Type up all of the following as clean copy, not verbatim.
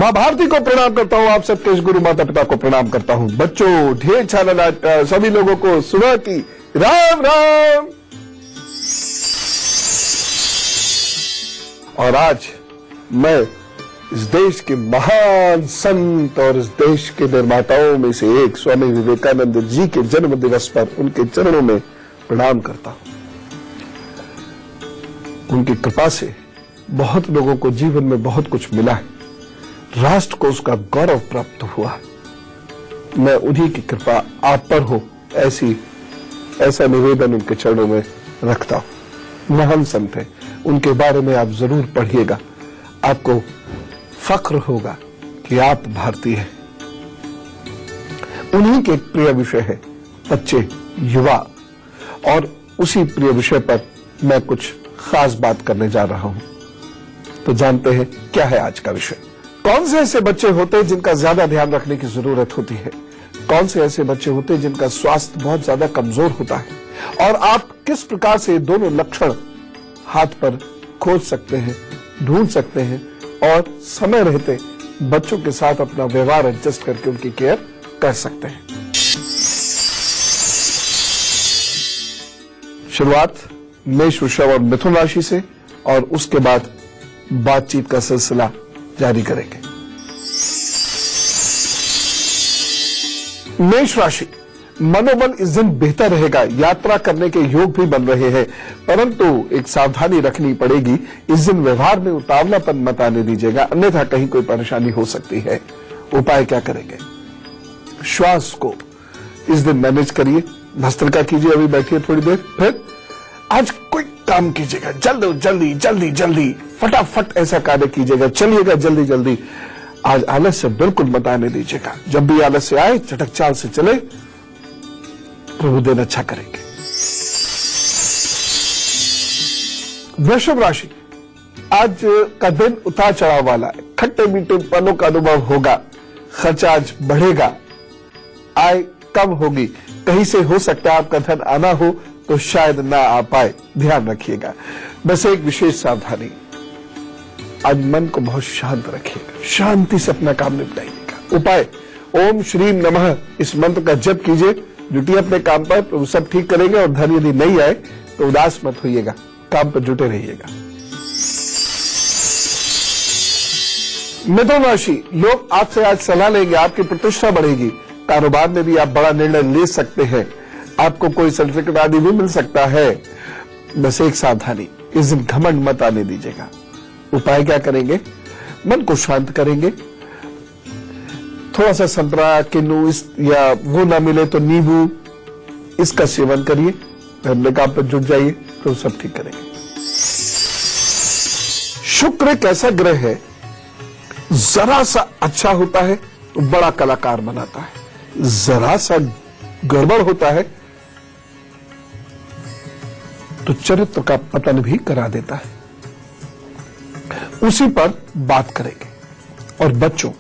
मां भारती को प्रणाम करता हूं, आप सबके इस गुरु माता पिता को प्रणाम करता हूं। बच्चों, ढेर सारा सभी लोगों को सुबह की राम राम। और आज मैं इस देश के महान संत और इस देश के निर्माताओं में से एक स्वामी विवेकानंद जी के जन्म दिवस पर उनके चरणों में प्रणाम करता हूं। उनकी कृपा से बहुत लोगों को जीवन में बहुत कुछ मिला है, राष्ट्र को उसका गौरव प्राप्त हुआ है। मैं उन्हीं की कृपा आप पर हो ऐसा निवेदन उनके चरणों में रखता हूं। महान संत है, उनके बारे में आप जरूर पढ़िएगा, आपको फख्र होगा कि आप भारतीय हैं। उन्हीं के प्रिय विषय है बच्चे, युवा, और उसी प्रिय विषय पर मैं कुछ खास बात करने जा रहा हूं। तो जानते हैं क्या है आज का विषय। कौन से ऐसे बच्चे होते हैं जिनका ज्यादा ध्यान रखने की जरूरत होती है? कौन से ऐसे बच्चे होते हैं जिनका स्वास्थ्य बहुत ज्यादा कमजोर होता है? और आप किस प्रकार से दोनों लक्षण हाथ पर खोज सकते हैं, ढूंढ सकते हैं और समय रहते बच्चों के साथ अपना व्यवहार एडजस्ट करके उनकी केयर कर सकते हैं। शुरुआत मेष, वृषभ और मिथुन राशि से, और उसके बाद बातचीत का सिलसिला जारी करेंगे। मेष राशि, मनोबल इस दिन बेहतर रहेगा, यात्रा करने के योग भी बन रहे हैं, परंतु एक सावधानी रखनी पड़ेगी। इस दिन व्यवहार में उतावलापन मत आने दीजिएगा, अन्यथा कहीं कोई परेशानी हो सकती है। उपाय क्या करेंगे? श्वास को इस दिन मैनेज करिए, भस्त्रिका कीजिए, अभी बैठिए थोड़ी देर, फिर आज कोई काम कीजिएगा, जल्दी जल्दी जल्दी फटाफट ऐसा कार्य कीजिएगा, चलिएगा जल्दी जल्दी। आज आलस से बिल्कुल मत आने दीजिएगा, जब भी आलस से आए चटक चाल से चले, प्रभु दिन अच्छा करेंगे। वृषभ राशि, आज का दिन उतार चढ़ाव वाला है, खट्टे मीठे पलों का अनुभव होगा, खर्चा आज बढ़ेगा, आय कम होगी, कहीं से हो सकता है आपका धन आना हो तो शायद ना आ पाए, ध्यान रखिएगा। बस एक विशेष सावधानी, आज मन को बहुत शांत रखिएगा, शांति से अपना काम निपटाइएगा। उपाय, ओम श्रीम नमः इस मंत्र का जप कीजिए, जुटिए अपने काम पर, प्रभु सब ठीक करेंगे। और धन यदि नहीं आए तो उदास मत होइएगा, काम पर जुटे रहिएगा। मिथुन राशि, लोग आपसे आज सलाह लेंगे, आपकी प्रतिष्ठा बढ़ेगी, कारोबार में भी आप बड़ा निर्णय ले सकते हैं, आपको कोई सर्टिफिकेट आदि भी मिल सकता है। बस एक सावधानी, इस दिन घमंड मत आने दीजिएगा। उपाय क्या करेंगे? मन को शांत करेंगे, थोड़ा सा संतरा, किन्नू या वो ना मिले तो नींबू, इसका सेवन करिए, अपने काम पर जुट जाइए, तो सब ठीक करेंगे। शुक्र एक ऐसा ग्रह है, जरा सा अच्छा होता है तो बड़ा कलाकार बनाता है, जरा सा गड़बड़ होता है तो चरित्र का पतन भी करा देता है। उसी पर बात करेंगे। और बच्चों,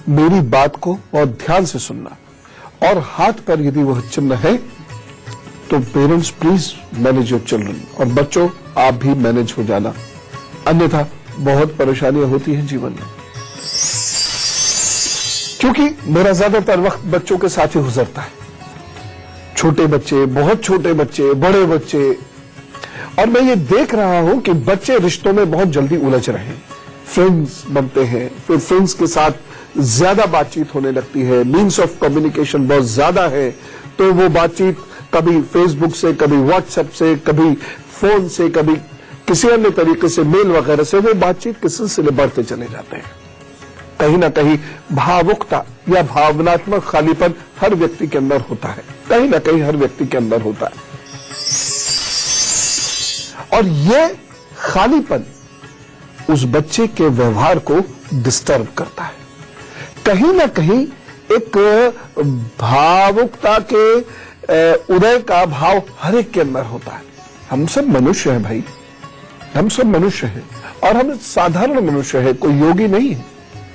मेरी बात को बहुत ध्यान से सुनना, और हाथ पर यदि वह चिन्ह है तो parents please manage your children, और बच्चों आप भी मैनेज हो जाना, अन्यथा बहुत परेशानियां होती हैं जीवन में। क्योंकि मेरा ज्यादातर वक्त बच्चों के साथ ही गुजरता है, छोटे बच्चे, बहुत छोटे बच्चे, बड़े बच्चे, और मैं ये देख रहा हूं कि बच्चे रिश्तों में बहुत जल्दी उलझ रहे हैं, फ्रेंड्स बनते हैं, फिर फ्रेंड्स के साथ ज्यादा बातचीत होने लगती है, मीन्स ऑफ कम्युनिकेशन बहुत ज्यादा है, तो वो बातचीत कभी फेसबुक से, कभी व्हाट्सएप से, कभी फोन से, कभी किसी अन्य तरीके से, मेल वगैरह से, वो बातचीत के सिलसिले बढ़ते चले जाते हैं। कहीं ना कहीं भावुकता या भावनात्मक खालीपन हर व्यक्ति के अंदर होता है, कहीं ना कहीं हर व्यक्ति के अंदर होता है, और ये खालीपन उस बच्चे के व्यवहार को डिस्टर्ब करता है। कहीं ना कहीं एक भावुकता के उदय का भाव हर एक के अंदर होता है। हम सब मनुष्य हैं भाई, हम सब मनुष्य हैं, और हम साधारण मनुष्य हैं, कोई योगी नहीं है,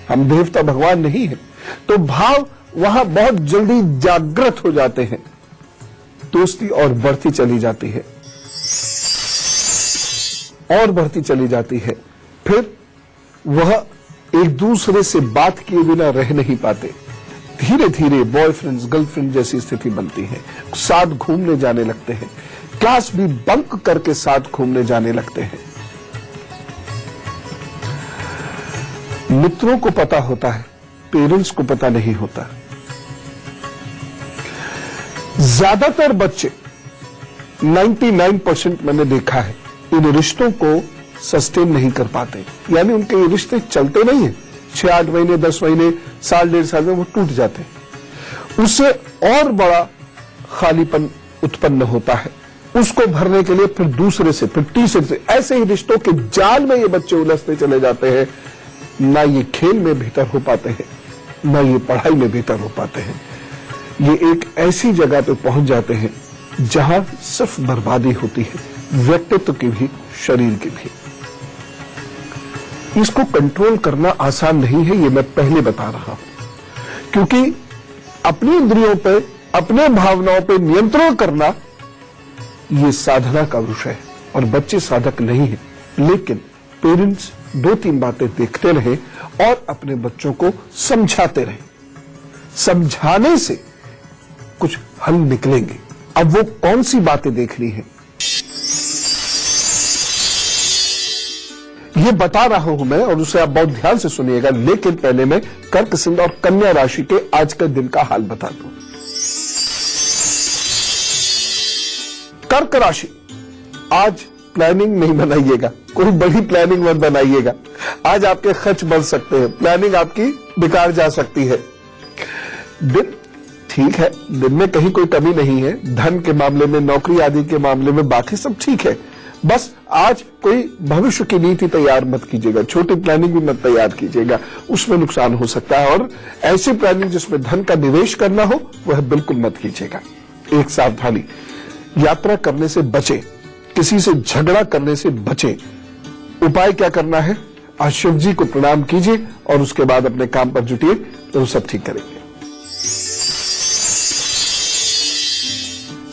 हम देवता भगवान नहीं है। तो भाव वहां बहुत जल्दी जागृत हो जाते हैं, दोस्ती और बढ़ती चली जाती है, और बढ़ती चली जाती है, फिर वह एक दूसरे से बात किए बिना रह नहीं पाते। धीरे धीरे बॉयफ्रेंड्स गर्लफ्रेंड जैसी स्थिति बनती है, साथ घूमने जाने लगते हैं, क्लास भी बंक करके साथ घूमने जाने लगते हैं। मित्रों को पता होता है, पेरेंट्स को पता नहीं होता। ज्यादातर बच्चे 99% मैंने देखा है इन रिश्तों को सस्टेन नहीं कर पाते, यानी उनके ये रिश्ते चलते नहीं है। 6-8 महीने 10 महीने साल 1.5 साल में वो टूट जाते हैं। उससे और बड़ा खालीपन उत्पन्न होता है, उसको भरने के लिए फिर दूसरे से, फिर तीसरे से, ऐसे ही रिश्तों के जाल में ये बच्चे उलझते चले जाते हैं। ना ये खेल में बेहतर हो पाते हैं, ना ये पढ़ाई में बेहतर हो पाते हैं। ये एक ऐसी जगह पे पहुंच जाते हैं जहां सिर्फ बर्बादी होती है, व्यक्तित्व की भी, शरीर की भी। इसको कंट्रोल करना आसान नहीं है, ये मैं पहले बता रहा हूं, क्योंकि अपनी इंद्रियों पे, अपने भावनाओं पे नियंत्रण करना ये साधना का विषय है और बच्चे साधक नहीं है। लेकिन पेरेंट्स 2-3 बातें देखते रहे और अपने बच्चों को समझाते रहे। समझाने से कुछ हल निकलेंगे। अब वो कौन सी बातें देखनी है ये बता रहा हूं मैं, और उसे आप बहुत ध्यान से सुनिएगा। लेकिन पहले मैं कर्क, सिंह और कन्या राशि के आज के दिन का हाल बता दूं। कर्क राशि, आज प्लानिंग नहीं बनाइएगा, कोई बड़ी प्लानिंग मत बनाइएगा। आज आपके खर्च बढ़ सकते हैं, प्लानिंग आपकी बेकार जा सकती है। दिन ठीक है, दिन में कहीं कोई कमी नहीं है, धन के मामले में, नौकरी आदि के मामले में बाकी सब ठीक है। बस आज कोई भविष्य की नीति तैयार मत कीजिएगा, छोटी प्लानिंग भी मत तैयार कीजिएगा, उसमें नुकसान हो सकता है। और ऐसी प्लानिंग जिसमें धन का निवेश करना हो वह बिल्कुल मत कीजिएगा। एक सावधानी, यात्रा करने से बचे, किसी से झगड़ा करने से बचे। उपाय क्या करना है? आज शिव जी को प्रणाम कीजिए और उसके बाद अपने काम पर जुटिए, तो सब ठीक करेंगे।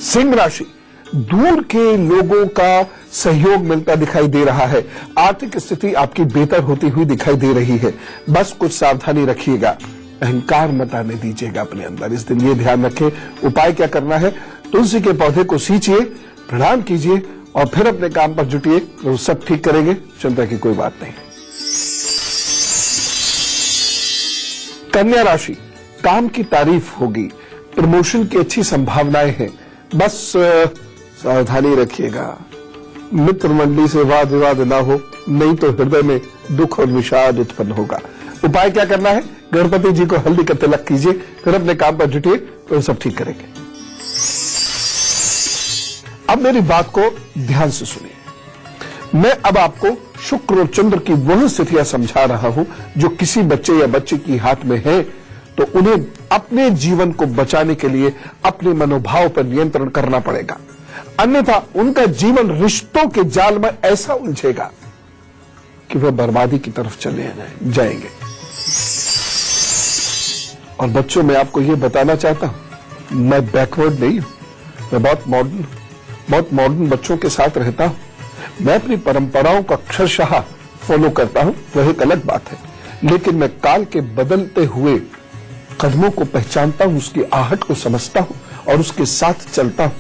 सिंह राशि, दूर के लोगों का सहयोग मिलता दिखाई दे रहा है। आर्थिक स्थिति आपकी बेहतर होती हुई दिखाई दे रही है। बस कुछ सावधानी रखिएगा, अहंकार मत आने दीजिएगा अपने अंदर इस दिन, ये ध्यान रखें। उपाय क्या करना है? तुलसी के पौधे को सींचिए, प्रणाम कीजिए और फिर अपने काम पर जुटिए, तो सब ठीक करेंगे, चिंता की कोई बात नहीं। कन्या राशि, काम की तारीफ होगी, प्रमोशन की अच्छी संभावनाएं हैं। बस सावधानी रखिएगा, मित्र मंडली से वाद विवाद ना हो, नहीं तो हृदय में दुख और विषाद उत्पन्न होगा। उपाय क्या करना है? गणपति जी को हल्दी का तिलक कीजिए, फिर अपने काम पर जुटिए, तो सब ठीक करेंगे। अब मेरी बात को ध्यान से सुनिए। मैं अब आपको शुक्र और चंद्र की वह स्थितियां समझा रहा हूं जो किसी बच्चे या बच्ची की हाथ में है, तो उन्हें अपने जीवन को बचाने के लिए अपने मनोभाव पर नियंत्रण करना पड़ेगा, अन्यथा उनका जीवन रिश्तों के जाल में ऐसा उलझेगा कि वह बर्बादी की तरफ चले जाएंगे। और बच्चों, मैं आपको यह बताना चाहता हूं, मैं बैकवर्ड नहीं हूं, मैं बहुत मॉडर्न बच्चों के साथ रहता हूं। मैं अपनी परंपराओं का अक्षरशः फॉलो करता हूं, वह एक अलग बात है। लेकिन मैं काल के बदलते हुए कदमों को पहचानता हूं, उसकी आहट को समझता हूं और उसके साथ चलता हूं।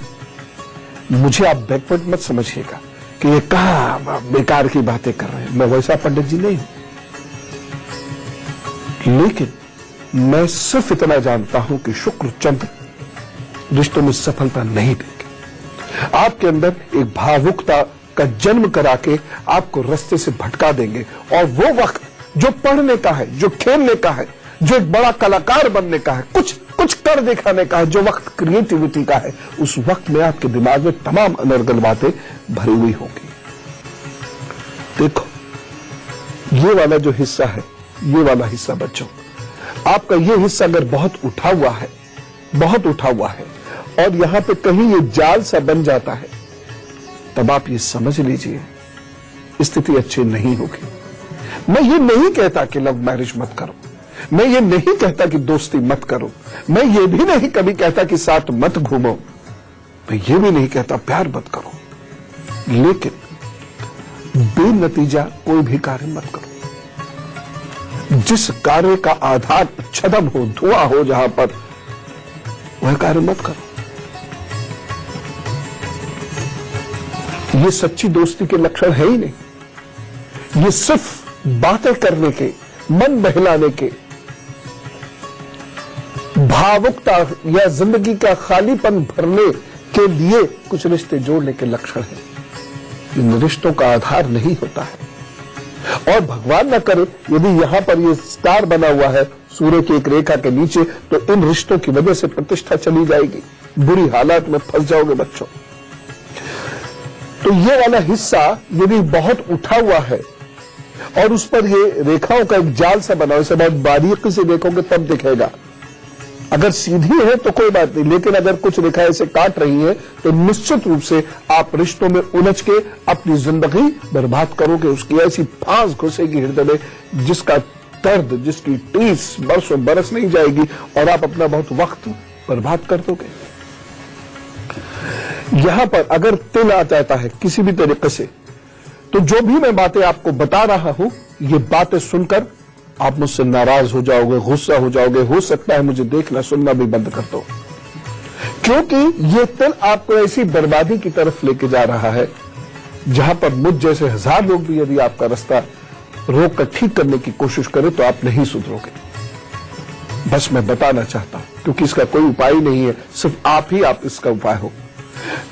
मुझे आप बैकवर्ड मत समझिएगा कि ये कहां बेकार की बातें कर रहे हैं, मैं वैसा पंडित जी नहीं हूं। लेकिन मैं सिर्फ इतना जानता हूं कि शुक्र चंद्र रिश्तों में सफलता नहीं देंगे। आपके अंदर एक भावुकता का जन्म करा के आपको रास्ते से भटका देंगे। और वो वक्त जो पढ़ने का है, जो खेलने का है, जो एक बड़ा कलाकार बनने का है, कुछ कर दिखाने का है, जो वक्त क्रिएटिविटी का है, उस वक्त में आपके दिमाग में तमाम अनर्गल बातें भरी हुई होंगी। देखो, ये वाला जो हिस्सा है, ये वाला हिस्सा बच्चों, आपका ये हिस्सा अगर बहुत उठा हुआ है और यहां पे कहीं ये जाल सा बन जाता है, तब आप ये समझ लीजिए स्थिति अच्छी नहीं होगी। मैं ये नहीं कहता कि लव मैरिज मत करो, मैं ये नहीं कहता कि दोस्ती मत करो, मैं ये भी नहीं कभी कहता कि साथ मत घूमो, मैं ये भी नहीं कहता प्यार मत करो, लेकिन बेनतीजा कोई भी कार्य मत करो। जिस कार्य का आधार छदम हो, धुआं हो, जहां पर वह कार्य मत करो। ये सच्ची दोस्ती के लक्षण है ही नहीं। ये सिर्फ बातें करने के, मन बहलाने के, भावुकता या जिंदगी का खालीपन भरने के लिए कुछ रिश्ते जोड़ने के लक्षण हैं। इन रिश्तों का आधार नहीं होता है। और भगवान न करे यदि यहां पर ये स्टार बना हुआ है सूर्य की एक रेखा के नीचे, तो इन रिश्तों की वजह से प्रतिष्ठा चली जाएगी, बुरी हालात में फंस जाओगे बच्चों। तो ये वाला हिस्सा यदि बहुत उठा हुआ है और उस पर ये रेखाओं का एक जाल सा बना, इसे बहुत बारीकी से देखोगे तब दिखेगा। अगर सीधी है तो कोई बात नहीं, लेकिन अगर कुछ रेखाएं इसे काट रही है तो निश्चित रूप से आप रिश्तों में उलझ के अपनी जिंदगी बर्बाद करोगे। उसकी ऐसी फांस घुसेगी हृदय में जिसका दर्द, जिसकी टीस बरसों बरस नहीं जाएगी और आप अपना बहुत वक्त बर्बाद कर दोगे। यहां पर अगर तिल आ जाता है किसी भी तरीके से, तो जो भी मैं बातें आपको बता रहा हूं, ये बातें सुनकर आप मुझसे नाराज हो जाओगे, गुस्सा हो जाओगे, हो सकता है मुझे देखना सुनना भी बंद कर दो, क्योंकि ये तिल आपको ऐसी बर्बादी की तरफ लेके जा रहा है जहां पर मुझ जैसे 1000 लोग भी यदि आपका रास्ता रोक कर ठीक करने की कोशिश करें तो आप नहीं सुधरोगे। बस मैं बताना चाहता हूं, क्योंकि इसका कोई उपाय नहीं है, सिर्फ आप ही आप इसका उपाय हो।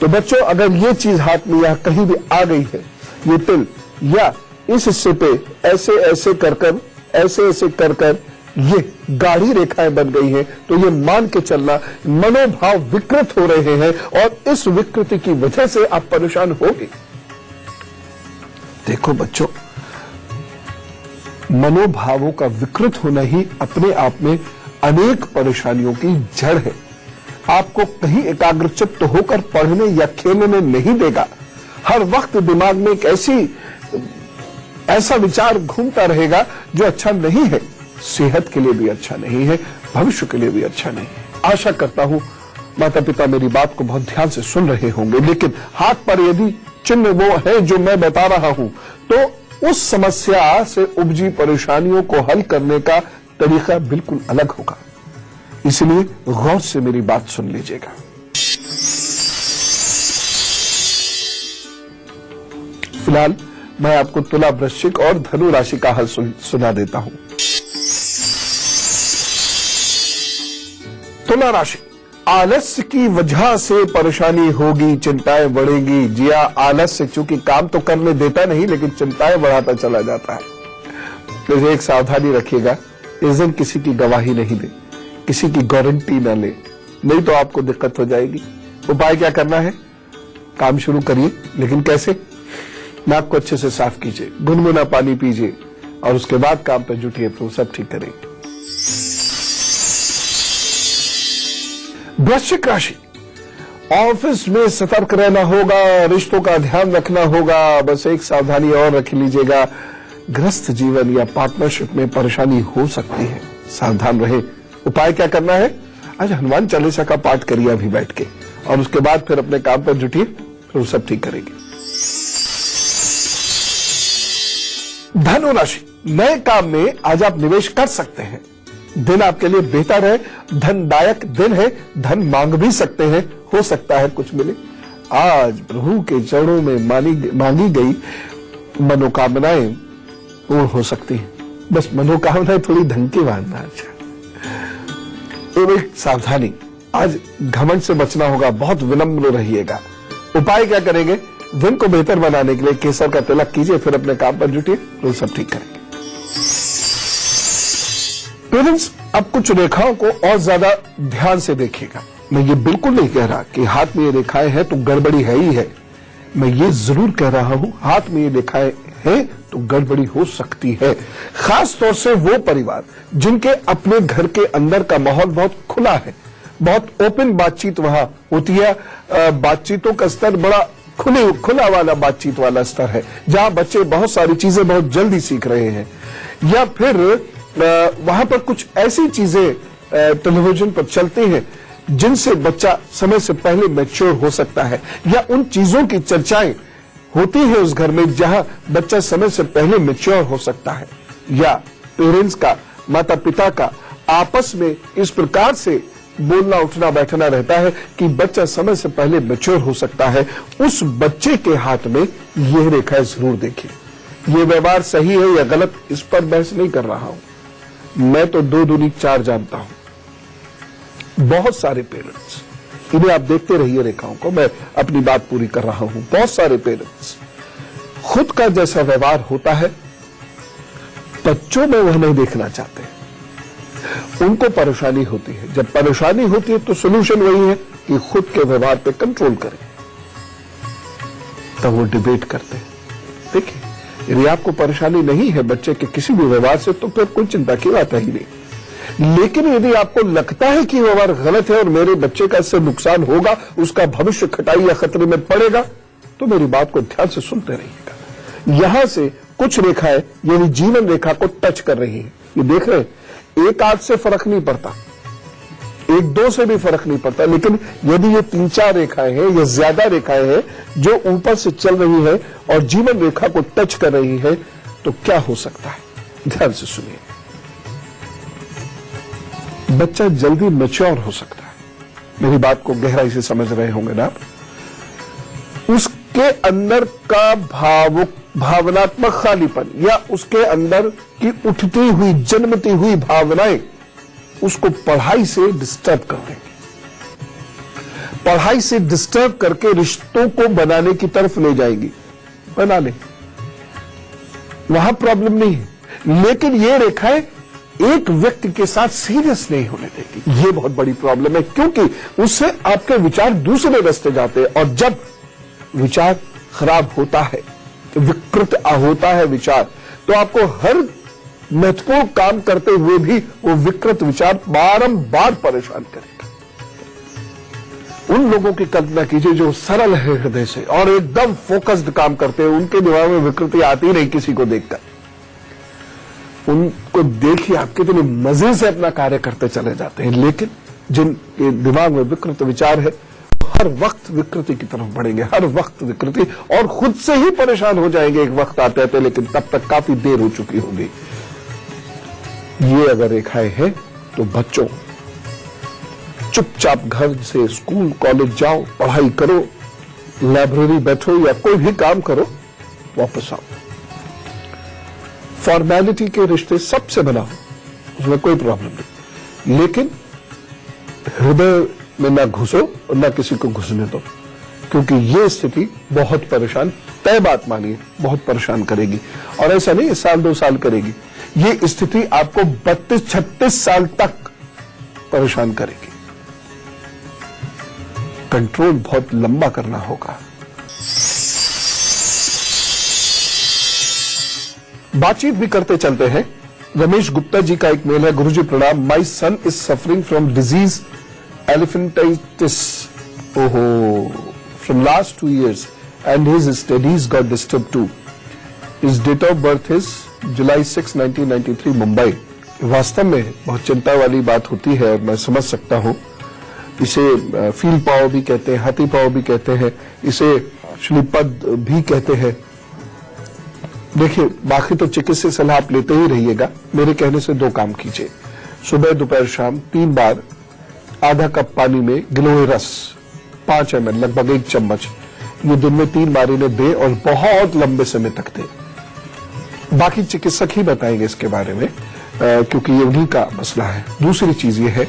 तो बच्चों, अगर ये चीज हाथ में या कहीं भी आ गई है, ये तिल या इस हिस्से पे ऐसे ऐसे कर कर ये गाढ़ी रेखाएं बन गई हैं, तो ये मान के चलना मनोभाव विकृत हो रहे हैं और इस विकृति की वजह से आप परेशान होगे। देखो बच्चों, मनोभावों का विकृत होना ही अपने आप में अनेक परेशानियों की जड़ है। आपको कहीं एकाग्रचित्त होकर पढ़ने या खेलने में नहीं देगा। हर वक्त दिमाग में एक ऐसा विचार घूमता रहेगा जो अच्छा नहीं है, सेहत के लिए भी अच्छा नहीं है, भविष्य के लिए भी अच्छा नहीं है। आशा करता हूं माता पिता मेरी बात को बहुत ध्यान से सुन रहे होंगे, लेकिन हाथ पर यदि चिन्ह वो है जो मैं बता रहा हूं, तो उस समस्या से उपजी परेशानियों को हल करने का तरीका बिल्कुल अलग होगा। इसलिए गौर से मेरी बात सुन लीजिएगा। फिलहाल मैं आपको तुला, वृश्चिक और धनु राशि का हल सुना देता हूं। तुला राशि, आलस्य की वजह से परेशानी होगी, चिंताएं बढ़ेगी। जिया, आलस्य चूंकि काम तो करने देता नहीं लेकिन चिंताएं बढ़ाता चला जाता है। तो एक सावधानी रखिएगा, इस दिन किसी की गवाही नहीं दे, किसी की गारंटी ना ले, नहीं तो आपको दिक्कत हो जाएगी। उपाय क्या करना है? काम शुरू करिए, लेकिन कैसे? नाक को अच्छे से साफ कीजिए, गुनगुना पानी पीजिए और उसके बाद काम पर जुटिए तो सब ठीक करेंगे। वृश्चिक राशि, ऑफिस में सतर्क रहना होगा, रिश्तों का ध्यान रखना होगा। बस एक सावधानी और रख लीजिएगा, गृहस्थ जीवन या पार्टनरशिप में परेशानी हो सकती है, सावधान रहे। उपाय क्या करना है? आज हनुमान चालीसा का पाठ करिए अभी बैठ के और उसके बाद फिर अपने काम पर जुटिए, फिर सब ठीक करेंगे। धनु राशि, नए काम में आज आप निवेश कर सकते हैं। दिन आपके लिए बेहतर है, धनदायक दिन है, धन मांग भी सकते हैं, हो सकता है कुछ मिले। आज प्रभु के चरणों में मांगी गई मनोकामनाएं पूर्ण हो सकती हैं। बस मनोकामनाएं थोड़ी ढंग की मानना। अच्छा, तो एक सावधानी, आज घमंड से बचना होगा, बहुत विनम्र रहिएगा। उपाय क्या करेंगे? दिन को बेहतर बनाने के लिए केसर का तिलक कीजिए, फिर अपने काम पर जुटिए तो सब ठीक करेंगे। पेरेंट्स, अब कुछ रेखाओं को और ज्यादा ध्यान से देखिएगा। मैं ये बिल्कुल नहीं कह रहा कि हाथ में ये रेखाएं हैं तो गड़बड़ी है ही है। मैं ये जरूर कह रहा हूं, हाथ में ये रेखाएं हैं तो गड़बड़ी हो सकती है। खास तौर से वो परिवार जिनके अपने घर के अंदर का माहौल बहुत खुला है, बहुत ओपन बातचीत वहां होती है, बातचीतों का स्तर बड़ा खुला वाला बातचीत वाला स्तर है, जहां बच्चे बहुत सारी चीजें बहुत जल्दी सीख रहे हैं, या फिर वहां पर कुछ ऐसी चीजें टेलीविजन पर चलती हैं जिनसे बच्चा समय से पहले मैच्योर हो सकता है, या उन चीजों की चर्चाएं होती है उस घर में जहां बच्चा समय से पहले मैच्योर हो सकता है, या पेरेंट्स का, माता पिता का आपस में इस प्रकार से बोलना उठना बैठना रहता है कि बच्चा समय से पहले मैच्योर हो सकता है, उस बच्चे के हाथ में यह रेखा जरूर देखिए। ये व्यवहार सही है या गलत, इस पर बहस नहीं कर रहा हूं। मैं तो 2 दूनी 4 जानता हूं। बहुत सारे पेरेंट्स, इन्हें आप देखते रहिए रेखाओं को, मैं अपनी बात पूरी कर रहा हूं। बहुत सारे पेरेंट्स खुद का जैसा व्यवहार होता है बच्चों में वह नहीं देखना चाहते, उनको परेशानी होती है। जब परेशानी होती है तो सोल्यूशन वही है कि खुद के व्यवहार पे कंट्रोल करें, तब वो डिबेट करते हैं। देखिए, यदि आपको परेशानी नहीं है बच्चे के किसी भी व्यवहार से तो फिर कोई चिंता की बात है ही नहीं। लेकिन यदि आपको लगता है कि व्यवहार गलत है और मेरे बच्चे का इससे नुकसान होगा, उसका भविष्य खटाई या खतरे में पड़ेगा, तो मेरी बात को ध्यान से सुनते रहिएगा। यहां से कुछ रेखाएं यदि जीवन रेखा को टच कर रही है, ये देख रहे हैं, एक आध से फर्क नहीं पड़ता, 1-2 से भी फर्क नहीं पड़ता, लेकिन यदि ये 3-4 रेखाएं हैं या ज्यादा रेखाएं हैं जो ऊपर से चल रही है और जीवन रेखा को टच कर रही है, तो क्या हो सकता है? ध्यान से सुनिए। बच्चा जल्दी मैच्योर हो सकता है। मेरी बात को गहराई से समझ रहे होंगे ना आप। उसके अंदर का भावनात्मक खालीपन या उसके अंदर की उठती हुई जन्मती हुई भावनाएं उसको पढ़ाई से डिस्टर्ब कर देंगी, पढ़ाई से डिस्टर्ब करके रिश्तों को बनाने की तरफ ले जाएगी। बना ले, वहां प्रॉब्लम नहीं है, लेकिन ये रेखाएं एक व्यक्ति के साथ सीरियस नहीं होने देगी। ये बहुत बड़ी प्रॉब्लम है, क्योंकि उससे आपके विचार दूसरे रास्ते जाते हैं, और जब विचार खराब होता है, विकृत होता है विचार, तो आपको हर महत्वपूर्ण काम करते हुए भी वो विकृत विचार बारंबार परेशान करेगा। उन लोगों की कल्पना कीजिए जो सरल है हृदय से और एकदम फोकस्ड काम करते हैं, उनके दिमाग में विकृति आती नहीं किसी को देखकर। उनको देखिए आप कितने मजे से अपना कार्य करते चले जाते हैं, लेकिन जिनके दिमाग में विकृत विचार है हर वक्त विकृति की तरफ बढ़ेंगे, हर वक्त विकृति, और खुद से ही परेशान हो जाएंगे एक वक्त आते आते, लेकिन तब तक काफी देर हो चुकी होगी। ये अगर रेखाएं हैं तो बच्चों, चुपचाप घर से स्कूल कॉलेज जाओ, पढ़ाई करो, लाइब्रेरी बैठो या कोई भी काम करो, वापस आओ। फॉर्मेलिटी के रिश्ते सबसे बनाओ, उसमें कोई प्रॉब्लम नहीं, लेकिन हृदय में ना घुसो और ना किसी को घुसने दो, क्योंकि ये स्थिति बहुत परेशान, तय बात मानिए, बहुत परेशान करेगी। और ऐसा नहीं 1-2 साल करेगी, ये स्थिति आपको 32-36 साल तक परेशान करेगी। कंट्रोल बहुत लंबा करना होगा। बातचीत भी करते चलते हैं। रमेश गुप्ता जी का एक मेल है। गुरुजी प्रणाम, my son is suffering from disease elephantitis from last 2 years and his studies got disturbed too. His date of birth is July 6, 1993, Mumbai. वास्तव में बहुत चिंता वाली बात होती है, मैं समझ सकता हूं। इसे फील पाव भी कहते हैं, हाथी पाव भी कहते हैं, इसे श्रीपद भी कहते हैं। देखिए, बाकी तो चिकित्सीय सलाह आप लेते ही रहिएगा। मेरे कहने से 2 काम कीजिए। सुबह दोपहर शाम 3 बार आधा कप पानी में गिलोय रस 5 ml, लगभग 1 चम्मच, ये दिन में 3 बार इन्हें दे और बहुत लंबे समय तक दे। बाकी चिकित्सक ही बताएंगे इसके बारे में, क्योंकि ये उन्हीं का मसला है। दूसरी चीज ये है,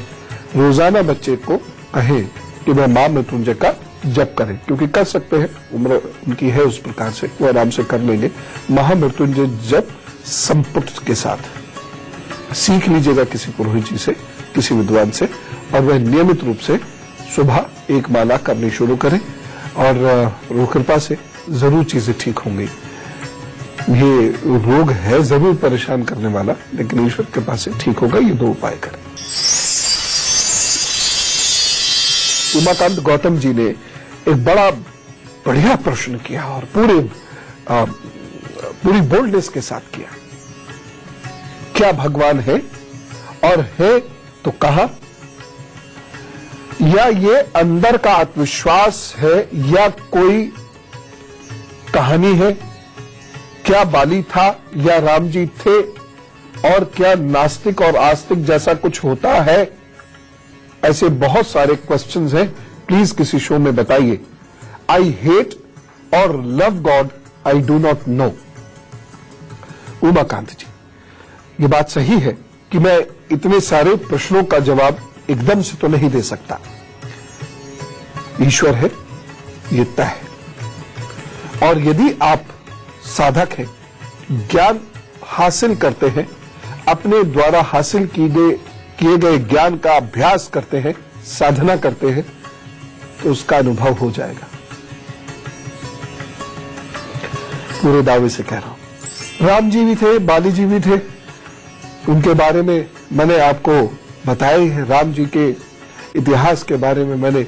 रोजाना बच्चे को कहें कि वह मां मृत्युंजय का जप करें, क्योंकि कर सकते हैं, उम्र उनकी है उस प्रकार से, वो आराम से कर लेंगे। महामृत्युंजय जप संपुट के साथ सीख लीजिएगा किसी पुरोहित जी से, किसी विद्वान से, और वह नियमित रूप से सुबह 1 माला करनी शुरू करें, और कृपा से जरूर चीजें ठीक होंगी। ये रोग है जरूर परेशान करने वाला, लेकिन ईश्वर के पास से ठीक होगा। ये 2 उपाय करें। उमाकांत गौतम जी ने एक बड़ा बढ़िया प्रश्न किया और पूरी बोल्डनेस के साथ किया। क्या भगवान है, और है तो कहा, या ये अंदर का आत्मविश्वास है या कोई कहानी है? क्या बाली था या राम जी थे और क्या नास्तिक और आस्तिक जैसा कुछ होता है? ऐसे बहुत सारे क्वेश्चंस हैं, प्लीज किसी शो में बताइए। I hate or love God, I do not know. Umakant ji, ये बात सही है कि मैं इतने सारे प्रश्नों का जवाब एकदम से तो नहीं दे सकता। ईश्वर है, ये तय है। और यदि आप साधक हैं, ज्ञान हासिल करते हैं, अपने द्वारा हासिल किए गए ज्ञान का अभ्यास करते हैं, साधना करते हैं, तो उसका अनुभव हो जाएगा। पूरे दावे से कह रहा हूं। राम जी भी थे, बाली जी भी थे, उनके बारे में मैंने आपको बताया ही है। राम जी के इतिहास के बारे में मैंने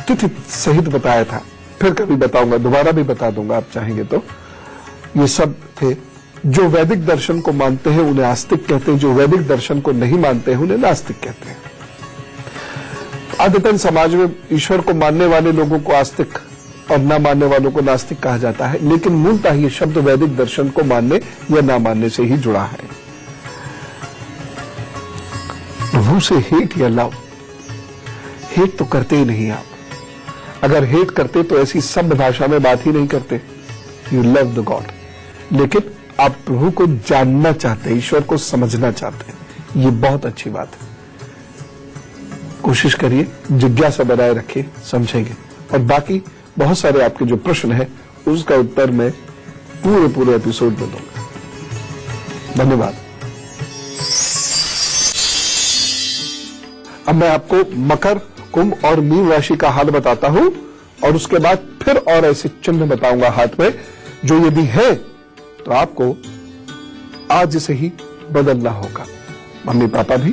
तिथि सहित बताया था, फिर कभी बताऊंगा, दोबारा भी बता दूंगा आप चाहेंगे तो। ये सब थे। जो वैदिक दर्शन को मानते हैं उन्हें आस्तिक कहते हैं, जो वैदिक दर्शन को नहीं मानते हैं उन्हें नास्तिक कहते हैं। आदतन समाज में ईश्वर को मानने वाले लोगों को आस्तिक और ना मानने वालों को नास्तिक कहा जाता है, लेकिन मूलतः ये शब्द वैदिक दर्शन को मानने या ना मानने से ही जुड़ा है। प्रभु से हेट या लव, हेट तो करते ही नहीं आप। अगर हेट करते तो ऐसी सभ्य भाषा में बात ही नहीं करते। यू लव द गॉड, लेकिन आप प्रभु को जानना चाहते हैं, ईश्वर को समझना चाहते हैं। ये बहुत अच्छी बात है। कोशिश करिए, जिज्ञासा बनाए रखिए, समझेंगे। और बाकी बहुत सारे आपके जो प्रश्न हैं उसका उत्तर मैं पूरे एपिसोड में दूंगा। धन्यवाद। अब मैं आपको मकर, कुंभ और मीन राशि का हाल बताता हूं और उसके बाद फिर और ऐसे चिन्ह बताऊंगा हाथ में, जो यदि है तो आपको आज से ही बदलना होगा। मम्मी पापा भी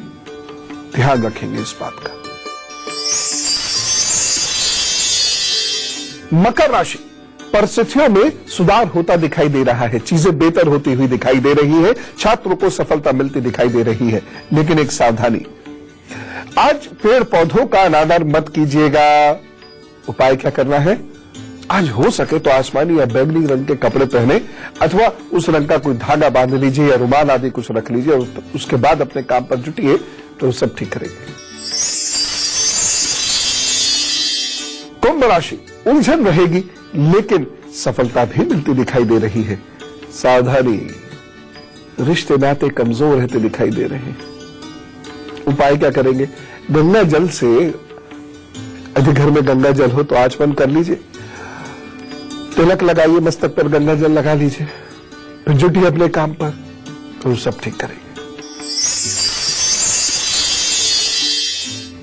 ध्यान रखेंगे इस बात का। मकर राशि, परिस्थितियों में सुधार होता दिखाई दे रहा है, चीजें बेहतर होती हुई दिखाई दे रही है, छात्रों को सफलता मिलती दिखाई दे रही है, लेकिन एक सावधानी। आज पेड़ पौधों का अनादर मत कीजिएगा। उपाय क्या करना है? आज हो सके तो आसमानी या बैंगनी रंग के कपड़े पहने, अथवा उस रंग का कोई धागा बांध लीजिए या रुमाल आदि कुछ रख लीजिए, और उसके बाद अपने काम पर जुटिए तो सब ठीक करेंगे। कुंभ राशि, उलझन रहेगी लेकिन सफलता भी मिलती दिखाई दे रही है। सावधानी, रिश्ते नाते कमजोर रहते दिखाई दे रहे हैं। उपाय क्या करेंगे? गंगा जल से, यदि घर में गंगा जल हो तो आचमन कर लीजिए, तिलक लगाइए, मस्तक पर गंगा जल लगा लीजिए, फिर जुटिए अपने काम पर, तो सब ठीक करेंगे।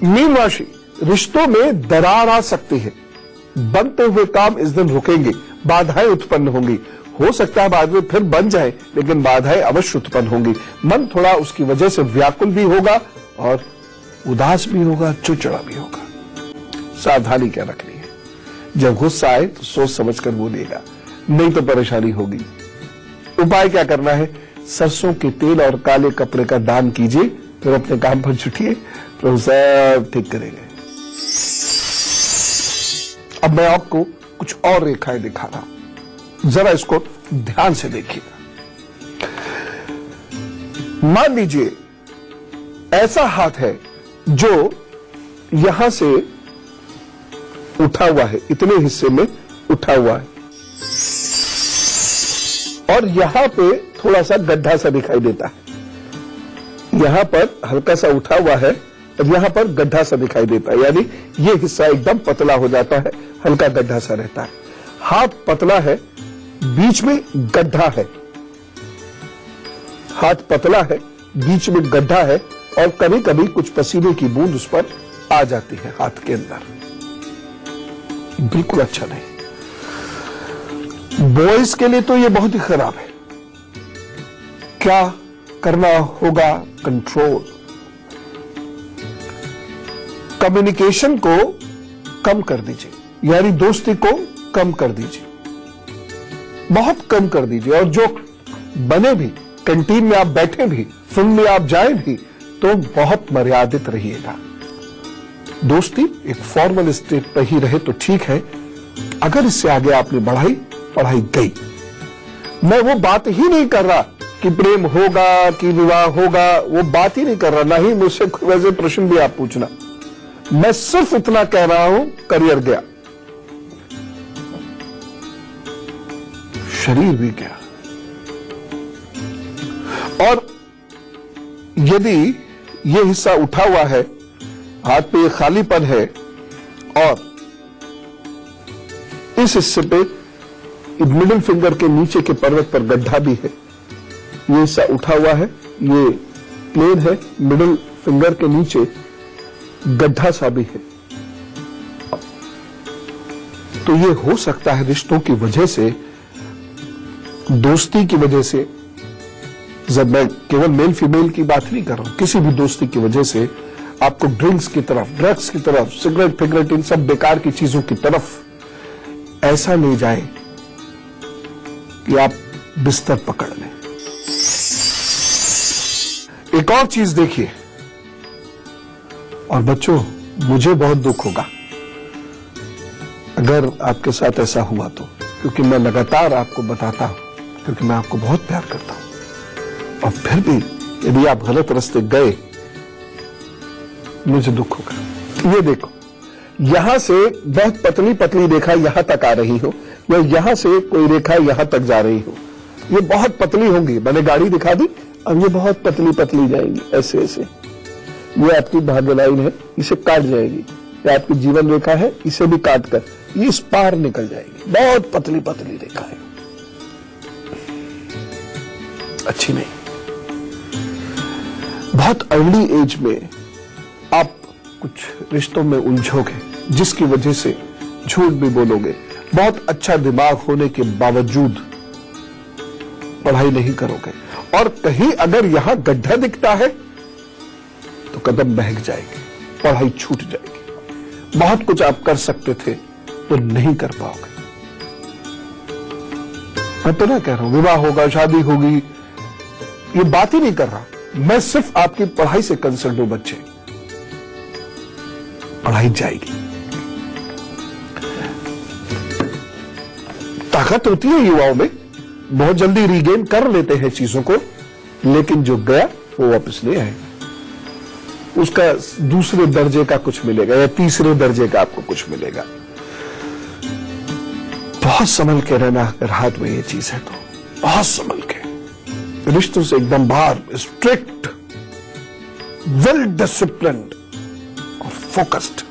मीन राशि, रिश्तों में दरार आ सकती है, बनते हुए काम इस दिन रुकेंगे, बाधाएं उत्पन्न होंगी। हो सकता है बाद में फिर बन जाए, लेकिन बाधाएं अवश्य उत्पन्न होंगी। मन थोड़ा उसकी वजह से व्याकुल भी होगा और उदास भी होगा, चिड़चिड़ा भी होगा। सावधानी क्या रखनी है? जब गुस्सा आए तो सोच समझकर बोलिएगा, नहीं तो परेशानी होगी। उपाय क्या करना है? सरसों के तेल और काले कपड़े का दान कीजिए, फिर अपने काम पर जुटिए, तो सब ठीक करेंगे। अब मैं आपको कुछ और रेखाएं दिखा रहा हूं, जरा इसको ध्यान से देखिएगा। मान लीजिए ऐसा हाथ है जो यहां से उठा हुआ है, इतने हिस्से में उठा हुआ है, और यहां पे थोड़ा सा गड्ढा सा दिखाई देता है। यहां पर हल्का सा उठा हुआ है और यहां पर गड्ढा सा दिखाई देता है, यानी ये हिस्सा एकदम पतला हो जाता है, हल्का गड्ढा सा रहता है। हाथ पतला है, बीच में गड्ढा है। हाथ पतला है, बीच में गड्ढा है, और कभी कभी कुछ पसीने की बूंद उस पर आ जाती है हाथ के अंदर। बिल्कुल अच्छा नहीं। बॉयज के लिए तो ये बहुत ही खराब है। क्या करना होगा? कंट्रोल। कम्युनिकेशन को कम कर दीजिए, यानी दोस्ती को कम कर दीजिए, बहुत कम कर दीजिए। और जो बने भी, कैंटीन में आप बैठे भी, फिल्म में आप जाए भी, तो बहुत मर्यादित रहिएगा। दोस्ती एक फॉर्मल स्टेट पर ही रहे तो ठीक है। अगर इससे आगे आपने पढ़ाई गई। मैं वो बात ही नहीं कर रहा कि प्रेम होगा कि विवाह होगा, वो बात ही नहीं कर रहा, ना ही मुझसे वैसे प्रश्न भी आप पूछना। मैं सिर्फ इतना कह रहा हूं, करियर गया, शरीर भी गया। और यदि ये हिस्सा उठा हुआ है, हाथ पे ये खालीपन है, और इस हिस्से पे मिडिल फिंगर के नीचे के पर्वत पर गड्ढा भी है, ये हिस्सा उठा हुआ है, ये प्लेन है, मिडिल फिंगर के नीचे गड्ढा सा भी है, तो ये हो सकता है रिश्तों की वजह से, दोस्ती की वजह से, जब मैं केवल मेल फीमेल की बात नहीं कर रहा हूं, किसी भी दोस्ती की वजह से आपको ड्रिंक्स की तरफ, ड्रग्स की तरफ, सिगरेट फिगरेट, इन सब बेकार की चीजों की तरफ ऐसा ले जाए कि आप बिस्तर पकड़ लें। एक और चीज देखिए, और बच्चों मुझे बहुत दुख होगा अगर आपके साथ ऐसा हुआ तो, क्योंकि मैं लगातार आपको बताता हूं, क्योंकि मैं आपको बहुत प्यार करता हूं, और फिर भी यदि आप गलत रास्ते गए, मुझे दुख होगा। ये देखो, यहां से बहुत पतली पतली रेखा यहां तक आ रही हो, या यहां से कोई रेखा यहां तक जा रही हो, ये बहुत पतली होंगी। मैंने गाड़ी दिखा दी, अब ये बहुत पतली पतली जाएंगी, ऐसे ऐसे। ये आपकी भाग्य लाइन है, इसे काट जाएगी। ये आपकी जीवन रेखा है, इसे भी काट कर ये इस पार निकल जाएगी। बहुत पतली पतली रेखा है, अच्छी नहीं। बहुत अर्ली एज में आप कुछ रिश्तों में उलझोगे, जिसकी वजह से झूठ भी बोलोगे। बहुत अच्छा दिमाग होने के बावजूद पढ़ाई नहीं करोगे, और कहीं अगर यहां गड्ढा दिखता है तो कदम बहक जाएगी, पढ़ाई छूट जाएगी। बहुत कुछ आप कर सकते थे तो नहीं कर पाओगे। मैं तो ना कह रहा हूं विवाह होगा, शादी होगी, ये बात ही नहीं कर रहा। मैं सिर्फ आपकी पढ़ाई से कंसर्न हूं। बच्चे, पढ़ाई जाएगी। ताकत होती है युवाओं में, बहुत जल्दी रीगेन कर लेते हैं चीजों को, लेकिन जो गया वो वापस नहीं आएगा। उसका दूसरे दर्जे का कुछ मिलेगा या तीसरे दर्जे का आपको कुछ मिलेगा। बहुत संभल के रहना, अगर हाथ में ये चीज है तो बहुत संभल के। रिश्तों से एकदम बाहर, स्ट्रिक्ट, वेल डिसिप्लिन्ड और फोकस्ड।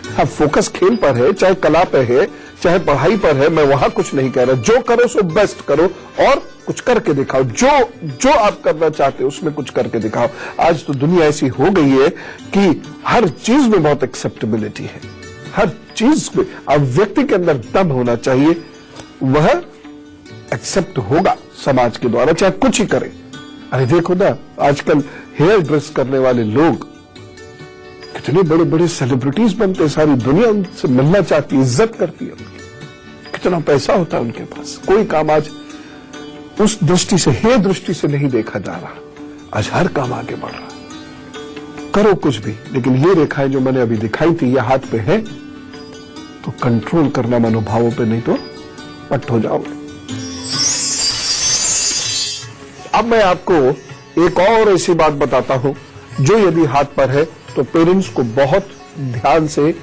हाँ, फोकस खेल पर है, चाहे कला पे है, चाहे पढ़ाई पर है, मैं वहां कुछ नहीं कह रहा। जो करो सो बेस्ट करो, और कुछ करके दिखाओ। जो आप करना चाहते हो उसमें कुछ करके दिखाओ। आज तो दुनिया ऐसी हो गई है कि हर चीज में बहुत एक्सेप्टेबिलिटी है, हर चीज में। अब व्यक्ति के अंदर दम होना चाहिए, वह एक्सेप्ट होगा समाज के द्वारा, चाहे कुछ ही करे। अरे देखो ना, आजकल हेयर ड्रेस करने वाले लोग कितने बड़े बड़े सेलिब्रिटीज बनते हैं, सारी दुनिया उनसे मिलना चाहती है, इज्जत करती है उनकी। कितना पैसा होता है उनके पास। कोई काम आज उस दृष्टि से, हे दृष्टि से नहीं देखा जा रहा। आज हर काम आगे बढ़ रहा है। करो कुछ भी, लेकिन ये रेखाएं जो मैंने अभी दिखाई थी, ये हाथ पे है, तो कंट्रोल करना मनोभावों पे, नहीं तो पट हो जाओगे। अब मैं आपको एक और ऐसी बात बताता हूं, जो यदि हाथ पर है तो पेरेंट्स को बहुत ध्यान से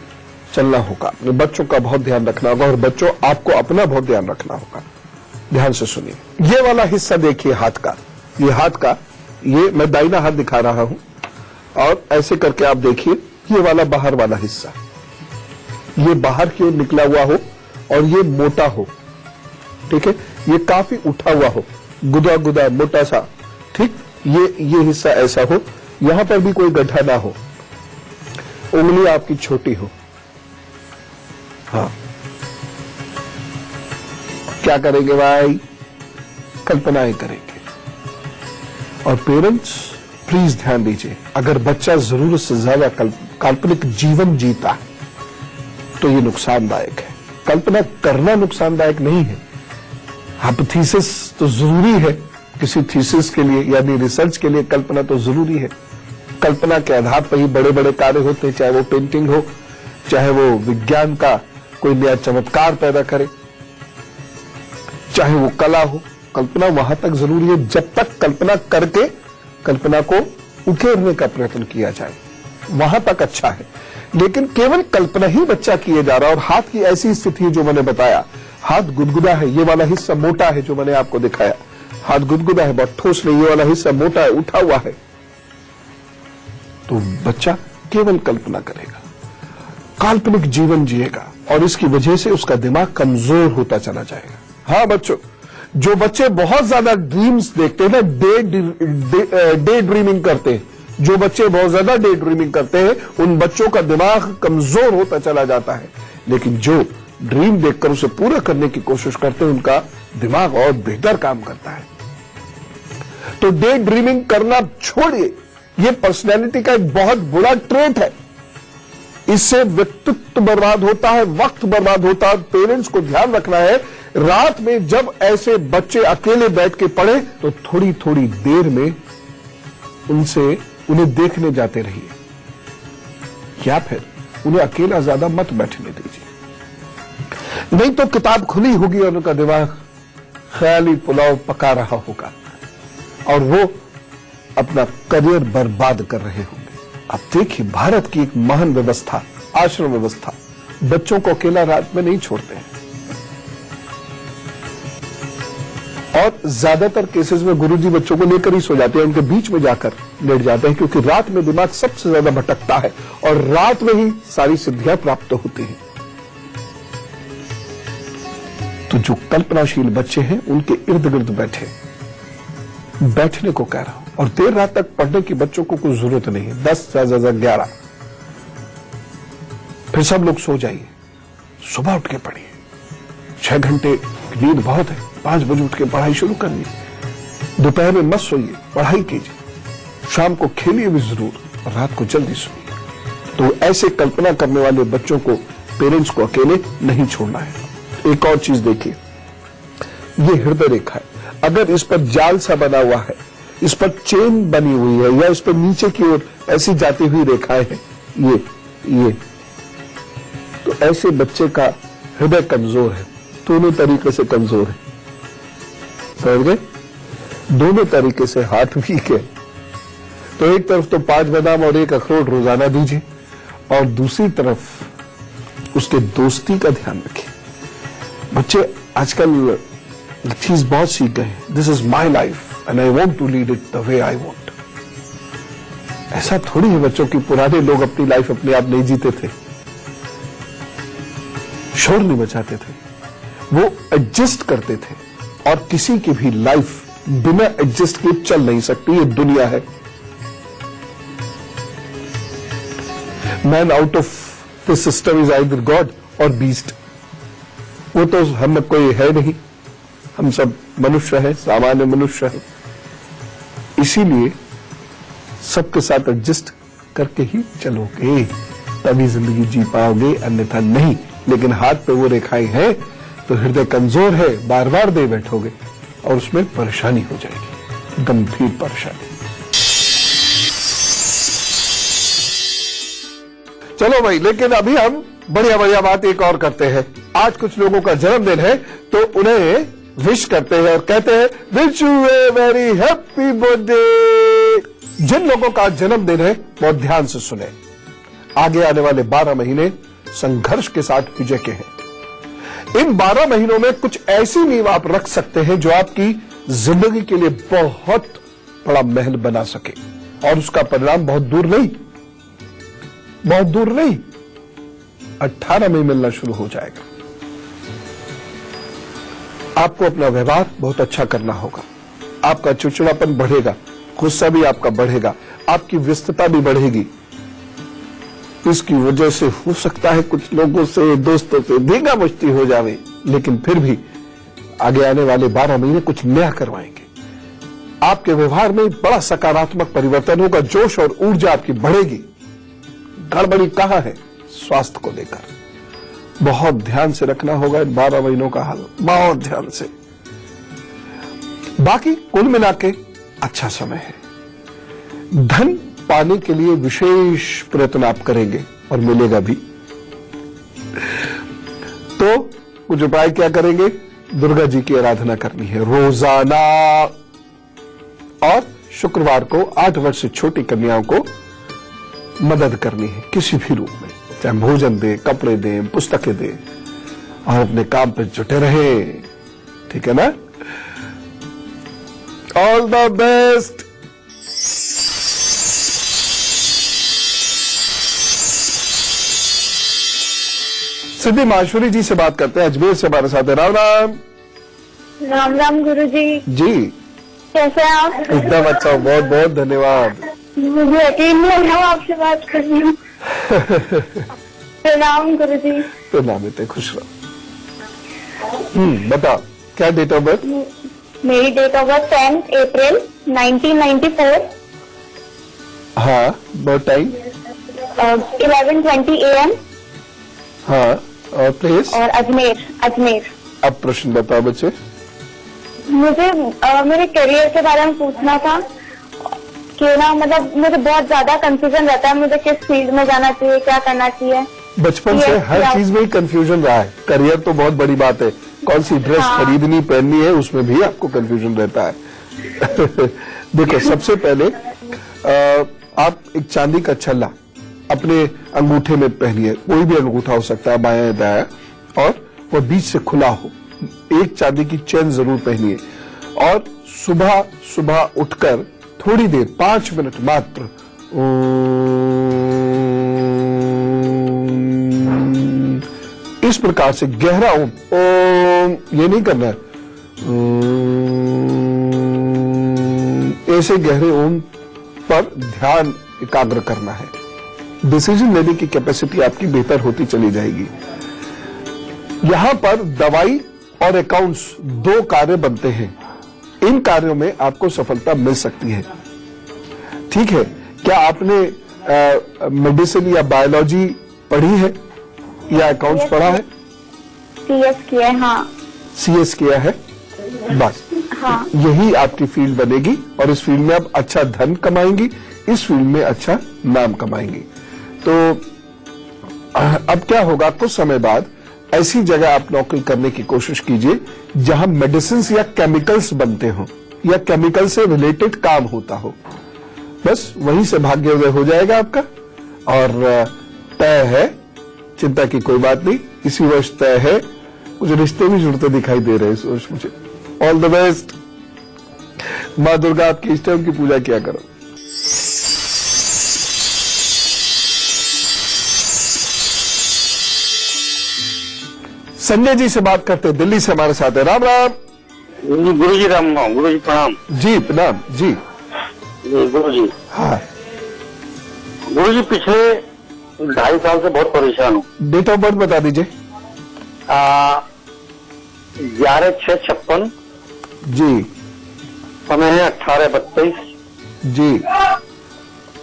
चलना होगा, अपने बच्चों का बहुत ध्यान रखना होगा, और बच्चों आपको अपना बहुत ध्यान रखना होगा। ध्यान से सुनिए, ये वाला हिस्सा देखिए हाथ का, ये हाथ का, ये मैं दाहिना हाथ दिखा रहा हूं, और ऐसे करके आप देखिए, ये वाला बाहर वाला हिस्सा, ये बाहर की ओर निकला हुआ हो और ये मोटा हो, ठीक है, ये काफी उठा हुआ हो, गुदा गुदा मोटा सा, ठीक, ये हिस्सा ऐसा हो, यहां पर भी कोई गड्ढा ना हो, उंगली आपकी छोटी हो। हाँ, क्या करेंगे भाई? कल्पनाएं करेंगे। और पेरेंट्स प्लीज ध्यान दीजिए, अगर बच्चा जरूरत से ज्यादा काल्पनिक जीवन जीता है तो ये नुकसानदायक है। कल्पना करना नुकसानदायक नहीं है। अब थीसिस तो जरूरी है, किसी थीसिस के लिए यानी रिसर्च के लिए कल्पना तो जरूरी है। कल्पना के आधार पर ही बड़े बड़े कार्य होते हैं, चाहे वो पेंटिंग हो, चाहे वो विज्ञान का कोई नया चमत्कार पैदा करे, चाहे वो कला हो, कल्पना वहां तक जरूरी है जब तक कल्पना करके कल्पना को उकेरने का प्रयत्न किया जाए, वहां तक अच्छा है। लेकिन केवल कल्पना ही बच्चा किए जा रहा है और हाथ की ऐसी स्थिति है जो मैंने बताया, हाथ गुदगुदा है, ये वाला हिस्सा मोटा है जो मैंने आपको दिखाया, हाथ गुदगुदा है, बहुत ठोस नहीं, ये वाला हिस्सा मोटा है, उठा हुआ है, तो बच्चा केवल कल्पना करेगा, काल्पनिक जीवन जिएगा और इसकी वजह से उसका दिमाग कमजोर होता चला जाएगा। हाँ बच्चों, जो बच्चे बहुत ज्यादा ड्रीम्स देखते हैं ना, डे ड्रीमिंग करते हैं, जो बच्चे बहुत ज्यादा डे ड्रीमिंग करते हैं उन बच्चों का दिमाग कमजोर होता चला जाता है। लेकिन जो ड्रीम देखकर उसे पूरा करने की कोशिश करते हैं उनका दिमाग और बेहतर काम करता है। तो डे ड्रीमिंग करना छोड़िए, यह पर्सनैलिटी का एक बहुत बुरा ट्रेट है। इससे व्यक्तित्व बर्बाद होता है, वक्त बर्बाद होता है। पेरेंट्स को ध्यान रखना है, रात में जब ऐसे बच्चे अकेले बैठ के पढ़े तो थोड़ी थोड़ी देर में उन्हें देखने जाते रहिए, या फिर उन्हें अकेला ज्यादा मत बैठने दीजिए। नहीं तो किताब खुली होगी और उनका दिमाग ख्याली पुलाव पका रहा होगा और वो अपना करियर बर्बाद कर रहे होंगे। अब देखिए, भारत की एक महान व्यवस्था, आश्रम व्यवस्था, बच्चों को अकेला रात में नहीं छोड़ते हैं और ज्यादातर केसेस में गुरुजी बच्चों को लेकर ही सो जाते हैं, उनके बीच में जाकर लेट जाते हैं, क्योंकि रात में दिमाग सबसे ज्यादा भटकता है और रात में ही सारी सिद्धियां प्राप्त होती हैं। तो जो कल्पनाशील बच्चे हैं उनके इर्द गिर्द बैठने को कह रहा हूं। और देर रात तक पढ़ने की बच्चों को कोई जरूरत नहीं है, 10 से ज्यादा 11, फिर सब लोग सो जाइए, सुबह उठ के पढ़िए। 6 घंटे नींद बहुत है, 5 बजे उठ के पढ़ाई शुरू करनी, दोपहर में मत सोइए, पढ़ाई कीजिए, शाम को खेलिए भी जरूर और रात को जल्दी सोइए। तो ऐसे कल्पना करने वाले बच्चों को पेरेंट्स को अकेले नहीं छोड़ना है। एक और चीज देखिए, ये हृदय रेखा है, अगर इस पर जाल सा बना हुआ है, इस पर चेन बनी हुई है या इस पर नीचे की ओर ऐसी जाती हुई रेखाएं हैं, ये तो ऐसे बच्चे का हृदय कमजोर है, दोनों तरीके से कमजोर है, समझ गए? दोनों तरीके से हार्ट वीक है। तो एक तरफ तो 5 बादाम और 1 अखरोट रोजाना दीजिए और दूसरी तरफ उसके दोस्ती का ध्यान रखिए। बच्चे आजकल चीज बहुत सीख गए, this is my life and I want to lead it the way I want. ऐसा थोड़ी है बच्चों की पुराने लोग अपनी लाइफ अपने आप नहीं जीते थे, शोर नहीं मचाते थे, वो एडजस्ट करते थे और किसी की भी लाइफ बिना एडजस्ट किए चल नहीं सकती, ये दुनिया है। Man out of this system is either God और बीस्ट। वो तो हम में कोई है नहीं, हम सब मनुष्य हैं, सामान्य मनुष्य हैं। इसीलिए सबके साथ एडजस्ट करके ही चलोगे तभी जिंदगी जी पाओगे, अन्यथा नहीं। लेकिन हाथ पे वो रेखाएं हैं तो हृदय कमजोर है, बार बार दे बैठोगे और उसमें परेशानी हो जाएगी, गंभीर परेशानी। चलो भाई, लेकिन अभी हम बढ़िया बढ़िया बात एक और करते हैं। आज कुछ लोगों का जन्मदिन है तो उन्हें विश करते हैं और कहते हैं wish you a very happy birthday. जिन लोगों का जन्मदिन है बहुत ध्यान से सुने, आगे आने वाले 12 महीने संघर्ष के साथ विजय के हैं। इन 12 महीनों में कुछ ऐसी नींव आप रख सकते हैं जो आपकी जिंदगी के लिए बहुत बड़ा महल बना सके और उसका परिणाम बहुत दूर नहीं, 18 में मिलना शुरू हो जाएगा। आपको अपना व्यवहार बहुत अच्छा करना होगा, आपका चिड़चिड़ापन बढ़ेगा, गुस्सा भी आपका बढ़ेगा, आपकी व्यस्तता भी बढ़ेगी। इसकी वजह से हो सकता है कुछ लोगों से, दोस्तों से धींगा मुश्ती हो जावे, लेकिन फिर भी आगे आने वाले 12 महीने कुछ नया करवाएंगे। आपके व्यवहार में बड़ा सकारात्मक परिवर्तन होगा, जोश और ऊर्जा आपकी बढ़ेगी। गड़बड़ी कहां है? स्वास्थ्य को लेकर बहुत ध्यान से रखना होगा इन 12 महीनों का हाल, बहुत ध्यान से। बाकी कुल मिला के अच्छा समय है। धन पाने के लिए विशेष प्रयत्न आप करेंगे और मिलेगा भी। तो कुछ उपाय क्या करेंगे? दुर्गा जी की आराधना करनी है रोजाना, और शुक्रवार को 8 वर्ष से छोटी कन्याओं को मदद करनी है किसी भी रूप में, चाहे भोजन दे, कपड़े दे, पुस्तकें दे, और अपने काम पे जुटे रहे। ठीक है ना? All the best. Siddhi Mashuri ji से बात करते हैं, अजमेर से हमारे साथ है। राम राम। राम राम गुरु जी। जी कैसे हैं आप? एकदम अच्छा, बहुत बहुत धन्यवाद। मुझे यकीन नहीं हो रहा आपसे बात कर रही हूँ। प्रणाम गुरु जी। प्रणाम बेटे, खुश रहो। बता, क्या डेट ऑफ बर्थ? मेरी डेट ऑफ बर्थ 10 अप्रैल 1994। हाँ, बर्थ टाइम? 11:20 AM। हाँ, और प्लेस? और अजमेर। अब प्रश्न बताओ बच्चे। मुझे मेरे करियर के बारे में पूछना था कि ना, मतलब मुझे बहुत ज्यादा कंफ्यूजन रहता है, मुझे किस फील्ड में जाना चाहिए, क्या करना चाहिए। बचपन से हर चीज में ही कंफ्यूजन रहा है, करियर तो बहुत बड़ी बात है, कौन सी ड्रेस खरीदनी पहननी है उसमें भी आपको कंफ्यूजन रहता है। देखो, सबसे पहले आप एक चांदी का छल्ला अपने अंगूठे में पहनिए, कोई भी अंगूठा हो सकता है, बायां या दायां, और वो बीच से खुला हो। एक चांदी की चेन जरूर पहनिए, और सुबह सुबह उठकर थोड़ी देर 5 मिनट मात्र इस प्रकार से गहरा ओम, ये नहीं करना है, ऐसे गहरे ओम पर ध्यान एकाग्र करना है। डिसीजन लेने की कैपेसिटी आपकी बेहतर होती चली जाएगी। यहां पर दवाई और अकाउंट्स 2 कार्य बनते हैं, इन कार्यों में आपको सफलता मिल सकती है। ठीक है? क्या आपने मेडिसिन या बायोलॉजी पढ़ी है या अकाउंट्स पढ़ा है? CS किया है। हाँ, CS किया है, बस। हाँ। यही आपकी फील्ड बनेगी, और इस फील्ड में आप अच्छा धन कमाएंगी, इस फील्ड में अच्छा नाम कमाएंगी। तो अब क्या होगा, कुछ समय बाद ऐसी जगह आप नौकरी करने की कोशिश कीजिए जहां मेडिसिन या केमिकल्स बनते हो, या केमिकल से रिलेटेड काम होता हो। बस वहीं से भाग्योदय हो जाएगा आपका, और तय है, चिंता की कोई बात नहीं, इसी वर्ष तय है। कुछ रिश्ते भी जुड़ते दिखाई दे रहे हैं इस वर्ष मुझे। All the best. माँ दुर्गा आपकी इष्ट है, उनकी पूजा किया करो। संजय जी से बात करते हैं, दिल्ली से हमारे साथ है। राम राम। गुरु जी राम राम। गुरु जी प्रणाम। जी प्रणाम। जी गुरु जी। हाँ गुरु जी, पिछले 2.5 साल से बहुत परेशान हूँ। डेट ऑफ बर्थ बता दीजिए। 11/6/56। जी। समय है 18:32। जी।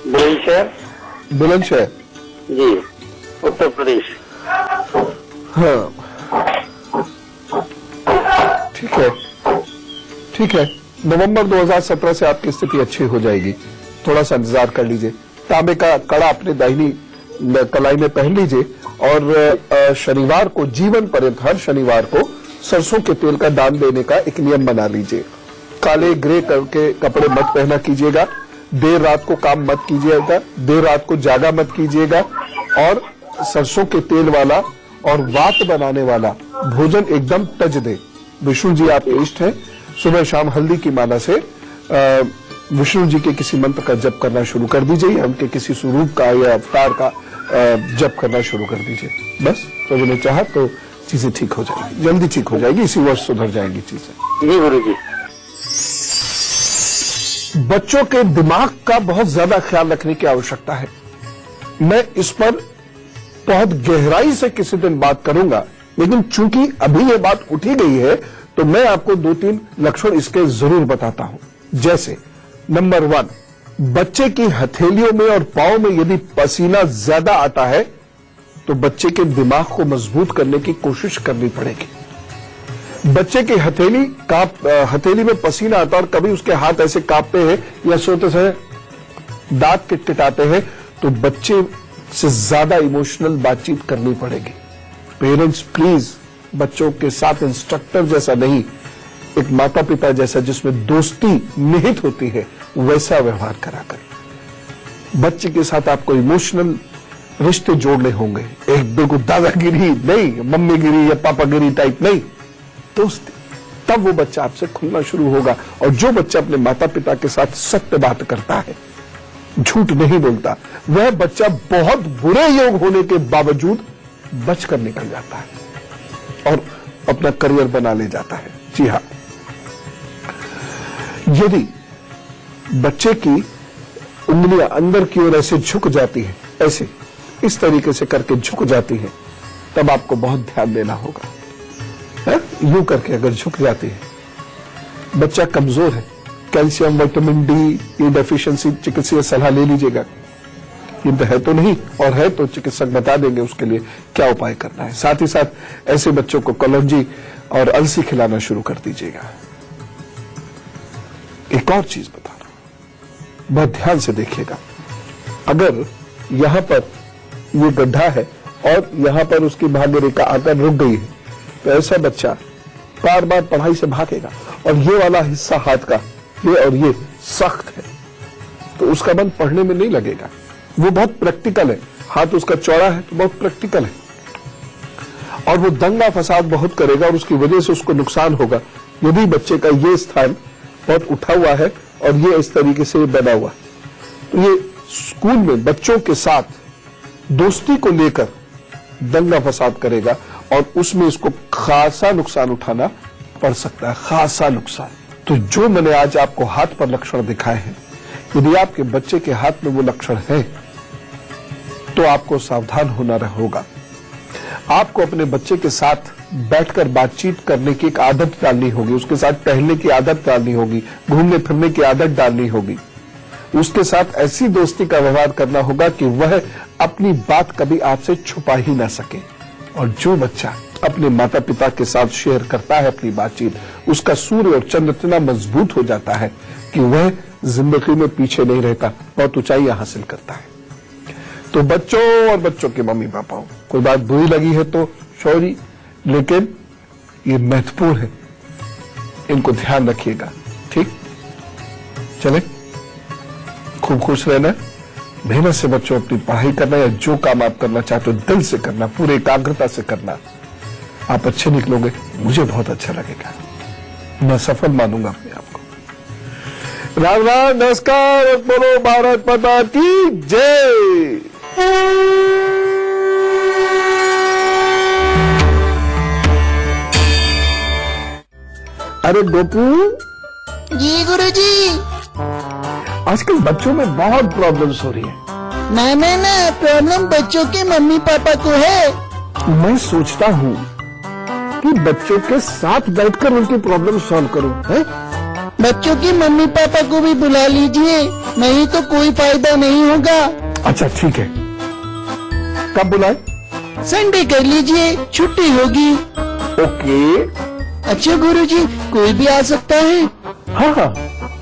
बुलंदशहर। बुलंदशहर। जी, उत्तर प्रदेश। हाँ, ठीक है, ठीक है। नवंबर 2017 से आपकी स्थिति अच्छी हो जाएगी, थोड़ा सा इंतजार कर लीजिए। तांबे का कड़ा अपने दाहिनी कलाई में पहन लीजिए, और शनिवार को, जीवन पर्यंत हर शनिवार को सरसों के तेल का दान देने का एक नियम बना लीजिए। काले ग्रे करके कपड़े मत पहना कीजिएगा, देर रात को काम मत कीजिएगा, देर रात को जागा मत कीजिएगा, और सरसों के तेल वाला और वात बनाने वाला भोजन एकदम तज दे। विष्णु जी आपके इष्ट हैं, सुबह शाम हल्दी की माला से विष्णु जी के किसी मंत्र का जप करना शुरू कर दीजिए, या उनके किसी स्वरूप का या अवतार का जप करना शुरू कर दीजिए। बस प्रभु ने चाहा तो चीजें ठीक हो जाएगी, जल्दी ठीक हो जाएगी, इसी वर्ष सुधर जाएंगी चीजें। जी गुरु जी। बच्चों के दिमाग का बहुत ज्यादा ख्याल रखने की आवश्यकता है। मैं इस पर बहुत गहराई से किसी दिन बात करूंगा, लेकिन चूंकि अभी ये बात उठी गई है तो मैं आपको 2-3 लक्षण इसके जरूर बताता हूं। जैसे नंबर 1, बच्चे की हथेलियों में और पांव में यदि पसीना ज्यादा आता है तो बच्चे के दिमाग को मजबूत करने की कोशिश करनी पड़ेगी। बच्चे की हथेली में पसीना आता है और कभी उसके हाथ ऐसे कांपते हैं या सोते समय दांत किटकिटाते हैं, तो बच्चे से ज्यादा इमोशनल बातचीत करनी पड़ेगी। पेरेंट्स प्लीज बच्चों के साथ इंस्ट्रक्टर जैसा नहीं, एक माता पिता जैसा जिसमें दोस्ती निहित होती है, वैसा व्यवहार करा करें। बच्चे के साथ आपको इमोशनल रिश्ते जोड़ने होंगे, एक बिल्कुल दादागिरी नहीं, मम्मीगिरी या पापागिरी टाइप नहीं, दोस्ती। तब वो बच्चा आपसे खुलना शुरू होगा। और जो बच्चा अपने माता पिता के साथ सत्य बात करता है, झूठ नहीं बोलता, वह बच्चा बहुत बुरे योग होने के बावजूद बचकर निकल जाता है और अपना करियर बना ले जाता है। जी हां, यदि बच्चे की उंगलियां अंदर की ओर ऐसे झुक जाती है, ऐसे इस तरीके से करके झुक जाती है, तब आपको बहुत ध्यान देना होगा। यूं करके अगर झुक जाती है, बच्चा कमजोर है, कैल्शियम, विटामिन डी ये डेफिशिएंसी, चिकित्सीय सलाह ले लीजिएगा। ये है तो नहीं, और है तो चिकित्सक बता देंगे उसके लिए क्या उपाय करना है। साथ ही साथ ऐसे बच्चों को कलौंजी और अलसी खिलाना शुरू कर दीजिएगा। एक और चीज बता रहा हूं, बहुत ध्यान से देखिएगा। अगर यहां पर ये गड्ढा है और यहां पर उसकी भाग्य रेखा आकर रुक गई है, तो ऐसा बच्चा बार बार पढ़ाई से भागेगा और ये वाला हिस्सा हाथ का, ये और ये सख्त है, तो उसका मन पढ़ने में नहीं लगेगा। वो बहुत प्रैक्टिकल है, हाथ उसका चौड़ा है तो बहुत प्रैक्टिकल है, और वो दंगा फसाद बहुत करेगा और उसकी वजह से उसको नुकसान होगा। यदि बच्चे का ये स्थान बहुत उठा हुआ है और ये इस तरीके से बना हुआ, तो ये स्कूल में बच्चों के साथ दोस्ती को लेकर दंगा फसाद करेगा और उसमें इसको खासा नुकसान उठाना पड़ सकता है, खासा नुकसान। तो जो मैंने आज आपको हाथ पर लक्षण दिखाए हैं, यदि आपके बच्चे के हाथ में वो लक्षण है तो आपको सावधान होना होगा। आपको अपने बच्चे के साथ बैठकर बातचीत करने की एक आदत डालनी होगी, उसके साथ टहलने की आदत डालनी होगी, घूमने फिरने की आदत डालनी होगी। उसके साथ ऐसी दोस्ती का व्यवहार करना होगा कि वह अपनी बात कभी आपसे छुपा ही ना सके। और जो बच्चा अपने माता पिता के साथ शेयर करता है अपनी बातचीत, उसका सूर्य और चंद्र इतना मजबूत हो जाता है कि वह जिंदगी में पीछे नहीं रहता, बहुत ऊंचाइयां हासिल करता है। तो बच्चों और बच्चों के मम्मी पापाओं, कोई बात बुरी लगी है तो सॉरी, लेकिन ये महत्वपूर्ण है, इनको ध्यान रखिएगा। ठीक, चले, खूब खुश रहना, मेहनत से बच्चों अपनी पढ़ाई करना, या जो काम आप करना चाहते हो दिल से करना, पूरे एकाग्रता से करना। आप अच्छे निकलोगे, मुझे बहुत अच्छा लगेगा, मैं सफल मानूंगा अपने आप को। राम राम, नमस्कार, बोलो भारत माता की जय। अरे गोपू जी गुरुजी। आजकल बच्चों में बहुत प्रॉब्लम्स हो रही है। ना प्रॉब्लम बच्चों के मम्मी पापा को है। मैं सोचता हूँ कि बच्चों के साथ बैठकर उनकी प्रॉब्लम सॉल्व करूं, है? बच्चों के मम्मी पापा को भी बुला लीजिए, नहीं तो कोई फायदा नहीं होगा। अच्छा ठीक है, कब बुलाए? संडे कर लीजिए, छुट्टी होगी। ओके। अच्छा गुरुजी, कोई भी आ सकता है? हाँ,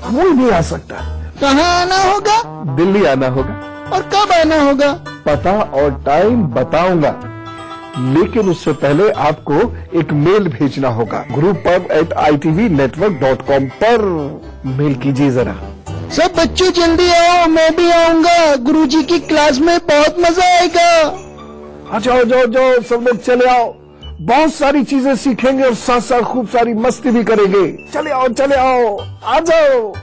कोई भी आ सकता है। कहाँ आना होगा? दिल्ली आना होगा। और कब आना होगा? पता और टाइम बताऊंगा, लेकिन उससे पहले आपको एक मेल भेजना होगा gurupub@itvnetwork.com पर। मेल कीजिए जरा। सब बच्चों जल्दी आओ, मैं भी आऊंगा। गुरुजी की क्लास में बहुत मजा आएगा। अच्छा जाओ, सब लोग चले आओ, बहुत सारी चीजें सीखेंगे और साथ साथ खूब सारी मस्ती भी करेंगे। चले आओ, आ जाओ।